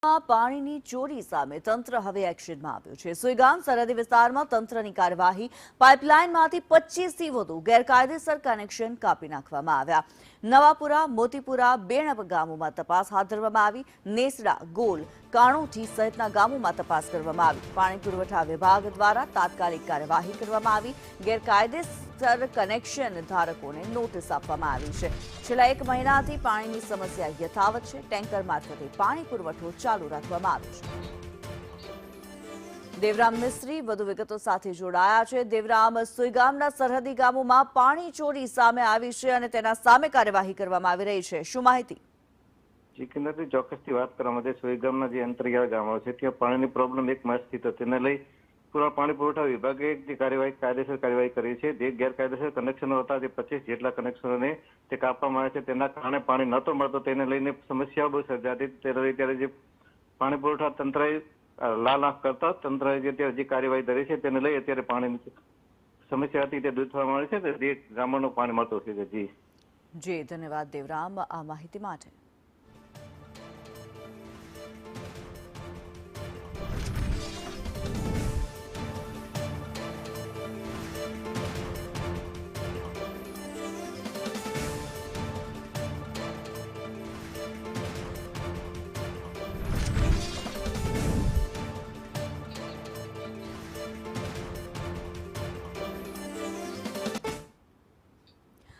પાણીની ચોરી સામે તંત્ર હવે એક્શનમાં આવ્યું છે। સુઈગામ સરહદી વિસ્તારમાં તંત્રની કાર્યવાહી, પાઇપલાઇનમાંથી 25 થી વધુ ગેરકાયદેસર કનેક્શન કાપી નાખવામાં આવ્યા। નવાપુરા, મોતીપુરા, બેણપ ગામોમાં તપાસ હાથ ધરવામાં આવી। નેસડા, ગોલ, કાણોઠી સહિતના ગામોમાં તપાસ કરવામાં આવી। પાણી પુરવઠા વિભાગ દ્વારા તાત્કાલિક કાર્યવાહી કરવામાં આવી। ગેરકાયદેસર કનેક્શન ધારકોને નોટિસ આપવામાં આવી છે। છેલ્લા 1 મહિનાથી પાણીની સમસ્યા યથાવત છે। ટેન્કર મારફતે પાણી પુરવઠો ચાલુ રાખવામાં આવ્યો છે। દેવરામ મિસ્ત્રી વધુ વિગતો સાથે જોડાયા છે। દેવરામ, સુઈગામના સરહદી ગામોમાં પાણી ચોરી સામે આવી છે અને તેના સામે કાર્યવાહી કરવામાં આવી રહી છે। શું માહિતી? કિન્નરથી ચોક્કસથી વાત કરવા માટે સુઈગામના જે અંતરિયાળ ગામો છે ત્યાં પાણીની પ્રોબ્લેમ 1 માસથી હતો, તેને લઈ પૂરા પાણી પુરવઠા વિભાગે જે કાયદેસર કાર્યવાહી કરી છે। જે ગેરકાયદેસર કનેક્શનો હતા તે 25 જેટલા કનેક્શનોને તે કાપવામાં આવ્યા છે। તેના કારણે પાણી નહોતો મળતો, તેને લઈને સમસ્યાઓ બહુ સર્જાતી। ત્યારે જે પાણી પુરવઠા તંત્રએ લાલ આંખ કરતા તંત્રએ જે કાર્યવાહી કરી છે તેને લઈ અત્યારે પાણીની સમસ્યા હતી તે દૂર થવામાં આવી છે। જે ગામોનું પાણી મળતું છે। જી ધન્યવાદ દેવરામ આ માહિતી માટે।